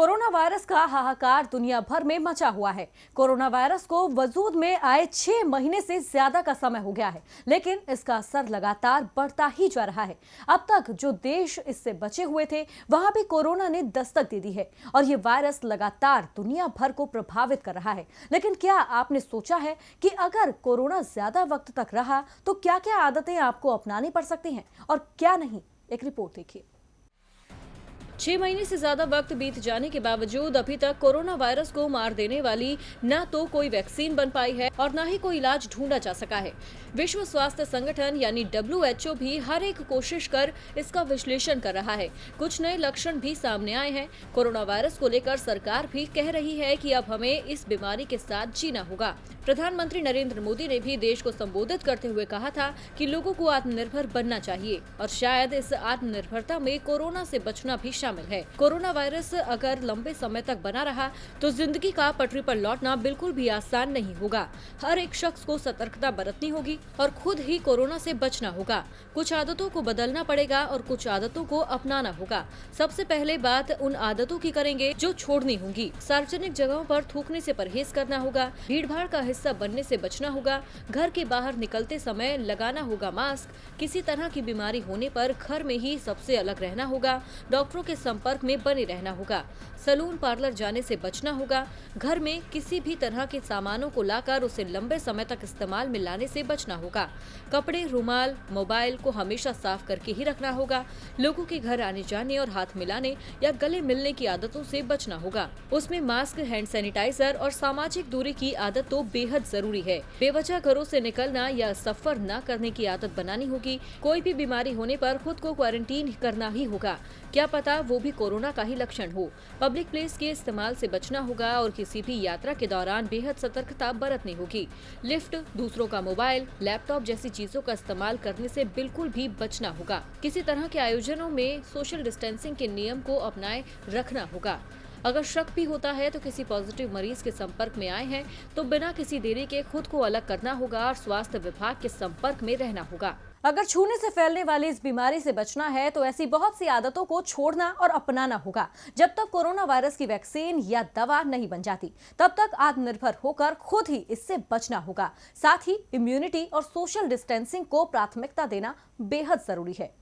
Corona virus का हाहाकार दुनिया भर में मचा हुआ है। कोरोना वायरस को वजूद में आए 6 महीने से ज्यादा का समय हो गया है, लेकिन इसका असर लगातार बढ़ता ही जा रहा है। अब तक जो देश इससे बचे हुए थे, वहां भी कोरोना ने दस्तक दे दी है और ये वायरस लगातार दुनिया भर को प्रभावित कर रहा है। लेकिन क्या आपने सोचा है कि अगर कोरोना ज्यादा वक्त तक रहा तो क्या क्या आदतें आपको अपनानी पड़ सकती हैं और क्या नहीं? एक रिपोर्ट देखिए। 6 महीने से ज्यादा वक्त बीत जाने के बावजूद अभी तक कोरोना वायरस को मार देने वाली न तो कोई वैक्सीन बन पाई है और न ही कोई इलाज ढूंढा जा सका है। विश्व स्वास्थ्य संगठन यानी WHO भी हर एक कोशिश कर इसका विश्लेषण कर रहा है। कुछ नए लक्षण भी सामने आए हैं। कोरोना वायरस को लेकर सरकार भी कह रही है कि अब हमें इस बीमारी के साथ जीना होगा। प्रधानमंत्री नरेंद्र मोदी ने भी देश को संबोधित करते हुए कहा था कि लोगों को आत्मनिर्भर बनना चाहिए और शायद इस आत्मनिर्भरता में कोरोना से बचना भी शामिल है। कोरोना वायरस अगर लंबे समय तक बना रहा तो जिंदगी का पटरी पर लौटना बिल्कुल भी आसान नहीं होगा। हर एक शख्स को सतर्कता बरतनी होगी और खुद ही कोरोना से बचना होगा। कुछ आदतों को बदलना पड़ेगा और कुछ आदतों को अपनाना होगा। सबसे पहले बात उन आदतों की करेंगे जो छोड़नी होंगी। सार्वजनिक जगहों पर थूकने से परहेज करना होगा, भीड़-भाड़ का हिस्सा बनने से बचना होगा, घर के बाहर निकलते समय लगाना होगा मास्क, किसी तरह की बीमारी होने पर घर में ही सबसे अलग रहना होगा, डॉक्टरों के संपर्क में बने रहना होगा, सैलून पार्लर जाने से बचना होगा, घर में किसी भी तरह के सामानों को लाकर उसे लंबे समय तक इस्तेमाल में लाने से बचना होगा, कपड़े, रुमाल, मोबाइल को हमेशा साफ करके ही रखना होगा, लोगों के घर आने जाने और हाथ मिलाने या गले मिलने की आदतों से बचना होगा। उसमें मास्क, हैंड सैनिटाइजर और सामाजिक दूरी की आदत तो बेहद जरूरी है। बेवजह घरों से निकलना या सफर न करने की आदत बनानी होगी। कोई भी बीमारी होने पर खुद को क्वारंटीन करना ही होगा, क्या पता वो भी कोरोना का ही लक्षण हो। पब्लिक प्लेस के इस्तेमाल से बचना होगा और किसी भी यात्रा के दौरान बेहद सतर्कता बरतनी होगी। लिफ्ट, दूसरों का मोबाइल, लैपटॉप जैसी चीजों का इस्तेमाल करने से बिल्कुल भी बचना होगा। किसी तरह के आयोजनों में सोशल डिस्टेंसिंग के नियम को अपनाए रखना होगा। अगर शक भी होता है तो किसी पॉजिटिव मरीज के संपर्क में आए हैं तो बिना किसी देरी के खुद को अलग करना होगा और स्वास्थ्य विभाग के संपर्क में रहना होगा। अगर छूने से फैलने वाली इस बीमारी से बचना है तो ऐसी बहुत सी आदतों को छोड़ना और अपनाना होगा। जब तक कोरोना वायरस की वैक्सीन या दवा नहीं बन जाती, तब तक आत्मनिर्भर होकर खुद ही इससे बचना होगा। साथ ही इम्यूनिटी और सोशल डिस्टेंसिंग को प्राथमिकता देना बेहद जरूरी है।